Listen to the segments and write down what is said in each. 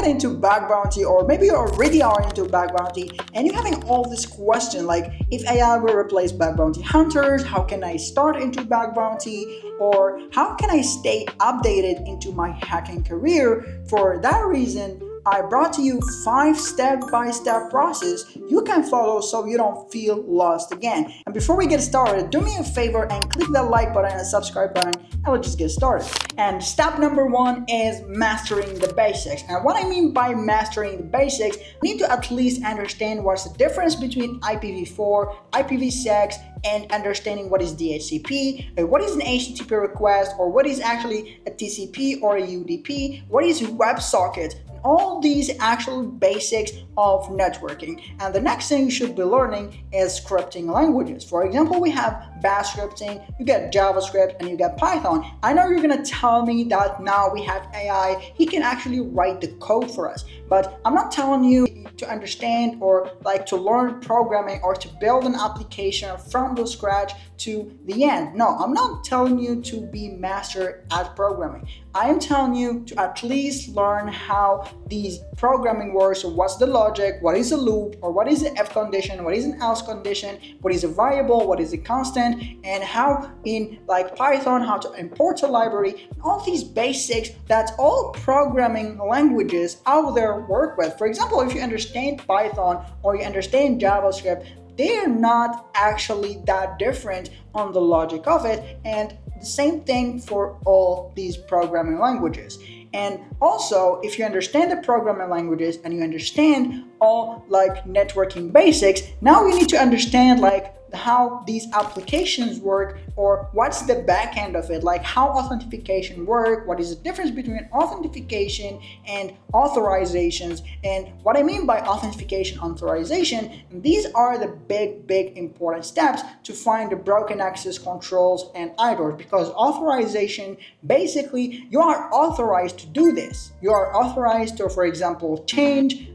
get into bug bounty, or maybe you already are into bug bounty, and you're having all this question like, if AI will replace bug bounty hunters, how can I start into bug bounty, or how can I stay updated into my hacking career? For that reason, I brought to you 5 step-by-step process you can follow so you don't feel lost again. And before we get started, do me a favor and click that like button and subscribe button, and let's just get started. And step number 1 is mastering the basics. And what I mean by mastering the basics, you need to at least understand what's the difference between IPv4, IPv6, and understanding what is DHCP, what is an HTTP request, or what is actually a TCP or a UDP, what is WebSocket, all these actual basics of networking. And the next thing you should be learning is scripting languages. For example, we have Bash scripting, you get JavaScript, and you get Python. I know you're gonna tell me that now we have AI, he can actually write the code for us, but I'm not telling you to understand or like to learn programming or to build an application from the scratch to the end. No, I'm not telling you to be master at programming. I am telling you to at least learn how these programming works. So what's the logic, what is a loop, or what is an if condition, what is an else condition, what is a variable, what is a constant, and how in like Python, how to import a library, all these basics that all programming languages out there work with. For example, if you understand Python or you understand JavaScript, they're not actually that different on the logic of it, and the same thing for all these programming languages. And also, if you understand the programming languages and you understand all like networking basics, now you need to understand like how these applications work, or what's the back end of it, like how authentication work, what is the difference between authentication and authorizations. And what I mean by authentication, authorization, these are the big important steps to find the broken access controls and IDORs, because authorization, basically you are authorized to do this. You are authorized to, for example, change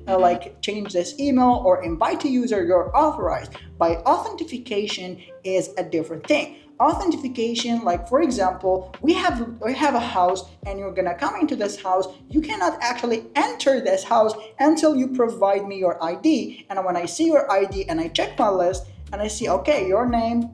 this email or invite a user. You're authorized. By authentication is a different thing. Authentication, like for example, we have a house and you're gonna come into this house. You cannot actually enter this house until you provide me your ID. And when I see your ID and I check my list and I see, okay, your name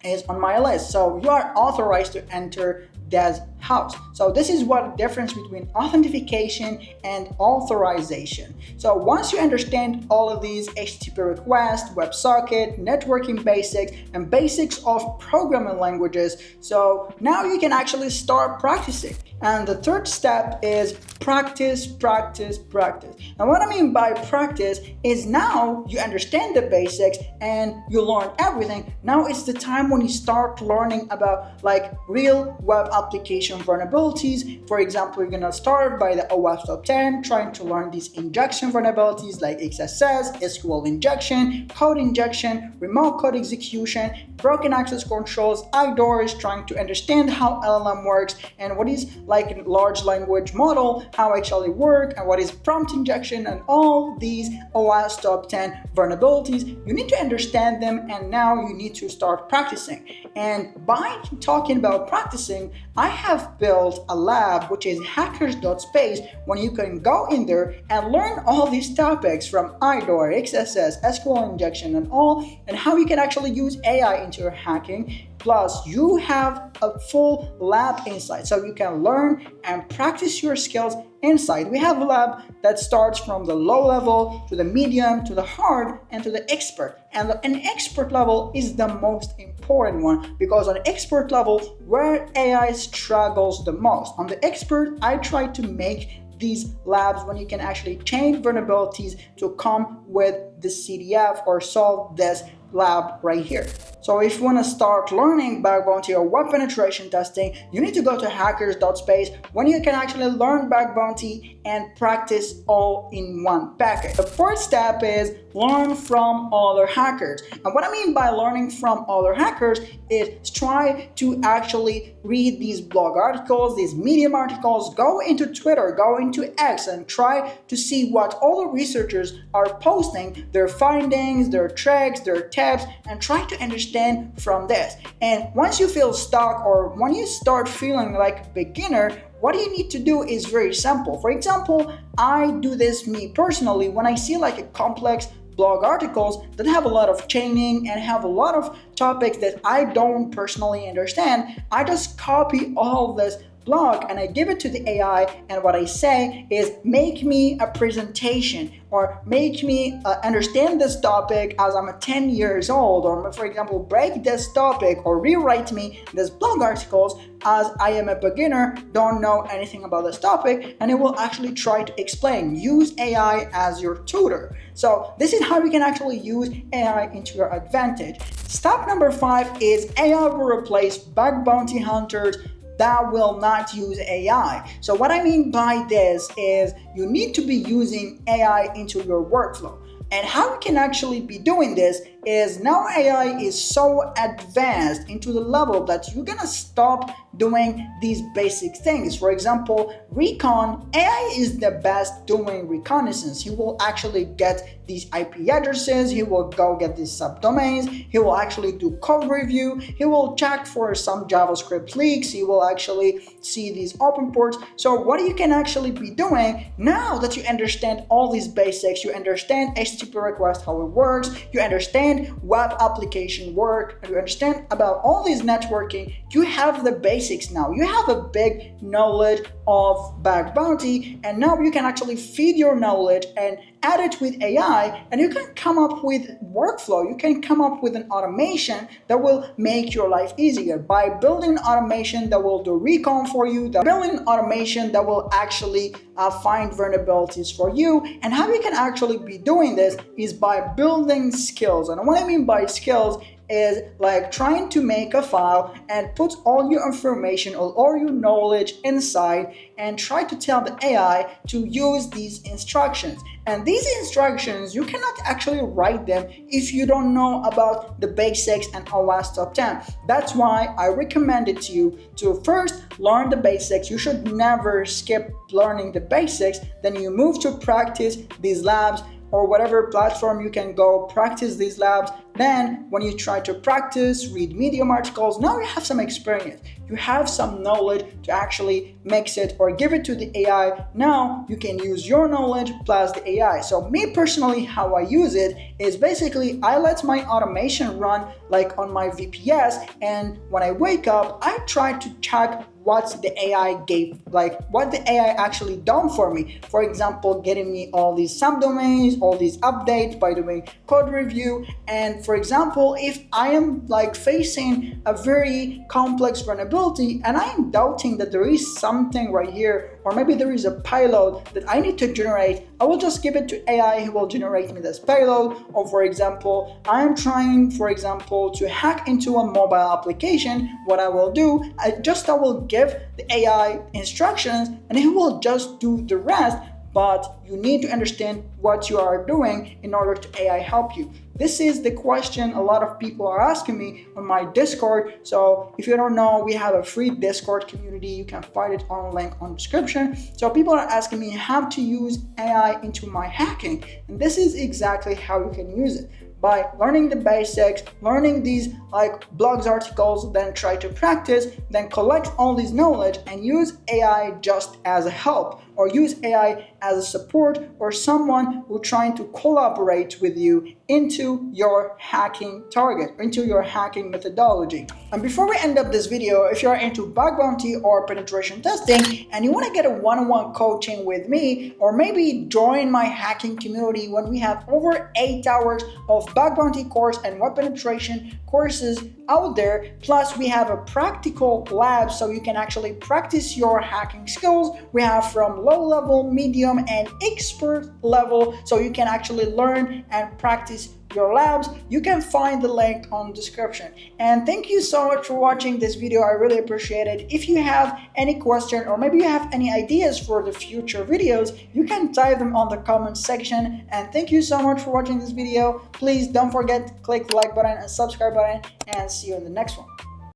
is on my list, so you are authorized to enter this house. So this is what the difference between authentication and authorization. So once you understand all of these HTTP requests, WebSocket, networking basics, and basics of programming languages, so now you can actually start practicing. And the third step is practice. And what I mean by practice is now you understand the basics and you learn everything. Now it's the time when you start learning about like real web application vulnerabilities. For example, you're gonna start by the OWASP Top 10, trying to learn these injection vulnerabilities like XSS, SQL injection, code injection, remote code execution, broken access controls, IDORs, trying to understand how LLM works and what is like large language model, how actually work, and what is prompt injection, and all these OWASP Top 10 vulnerabilities. You need to understand them, and now you need to start practicing. And by talking about practicing, I have built a lab which is hackers.space, when you can go in there and learn all these topics from IDOR, XSS, SQL injection, and all, and how you can actually use AI into your hacking. Plus, you have a full lab inside, so you can learn and practice your skills inside. We have a lab that starts from the low level to the medium to the hard and to the expert. And an expert level is the most important one, because on expert level, where AI struggles the most. On the expert, I try to make these labs when you can actually change vulnerabilities to come with the CDF or solve this lab right here. So if you want to start learning bug bounty or web penetration testing, you need to go to hackers.space, when you can actually learn bug bounty and practice all in one package. The fourth step is learn from other hackers. And what I mean by learning from other hackers is try to actually read these blog articles, these Medium articles, go into Twitter, go into X, and try to see what all the researchers are posting, their findings, their tricks, their tips, steps and try to understand from this. And once you feel stuck or when you start feeling like a beginner, what you need to do is very simple. For example, I do this me personally when I see like a complex blog articles that have a lot of chaining and have a lot of topics that I don't personally understand. I just copy all this blog and I give it to the AI, and what I say is make me a presentation or make me understand this topic as I'm 10 years old, or for example break this topic or rewrite me this blog articles as I am a beginner, don't know anything about this topic, and it will actually try to explain. Use AI as your tutor. So this is how you can actually use AI into your advantage. Step number 5 is AI will replace bug bounty hunters that will not use AI. So what I mean by this is you need to be using AI into your workflow. And how you can actually be doing this is now AI is so advanced into the level that you're gonna stop doing these basic things. For example, recon, AI is the best doing reconnaissance. He will actually get these IP addresses, he will go get these subdomains, he will actually do code review, he will check for some JavaScript leaks, he will actually see these open ports. So what you can actually be doing now that you understand all these basics, you understand HTTP request, how it works, you understand web application work, you understand about all this networking, you have the basics now. You have a big knowledge of bug bounty, and now you can actually feed your knowledge and add it with AI, and you can come up with workflow. You can come up with an automation that will make your life easier by building automation that will do recon for you, building automation that will actually find vulnerabilities for you. And how you can actually be doing this is by building skills. And what I mean by skills is like trying to make a file and put all your information or all your knowledge inside and try to tell the AI to use these instructions. And these instructions, you cannot actually write them if you don't know about the basics and OWASP Top 10. That's why I recommend it to you to first learn the basics. You should never skip learning the basics. Then you move to practice these labs, or whatever platform you can go practice these labs. Then when you try to practice, read Medium articles, now you have some experience. You have some knowledge to actually mix it or give it to the AI. Now you can use your knowledge plus the AI. So me personally, how I use it is basically I let my automation run like on my VPS, and when I wake up, I try to check what the AI gave, like what the AI actually done for me. For example, getting me all these subdomains, all these updates by doing code review. And for example, if I am like facing a very complex vulnerability and I am doubting that there is something right here, or maybe there is a payload that I need to generate, I will just give it to AI, he will generate me this payload. Or for example, I am trying, for example, to hack into a mobile application. What I will do, I will give the AI instructions and it will just do the rest. But you need to understand what you are doing in order to AI help you. This is the question a lot of people are asking me on my Discord. So if you don't know, we have a free Discord community. You can find it on link on description. So people are asking me how to use AI into my hacking. And this is exactly how you can use it. By learning the basics, learning these like blogs articles, then try to practice, then collect all this knowledge and use AI just as a help, or use AI as a support or someone who's trying to collaborate with you into your hacking target, into your hacking methodology. And before we end up this video, if you're into bug bounty or penetration testing and you want to get a one-on-one coaching with me, or maybe join my hacking community when we have over 8 hours of bug bounty course and web penetration courses out there, plus we have a practical lab so you can actually practice your hacking skills. We have from low level, medium, and expert level, so you can actually learn and practice your labs. You can find the link on the description. And thank you so much for watching this video. I really appreciate it. If you have any question or maybe you have any ideas for the future videos, you can type them on the comment section. And thank you so much for watching this video. Please don't forget to click the like button and subscribe button, and see you in the next one.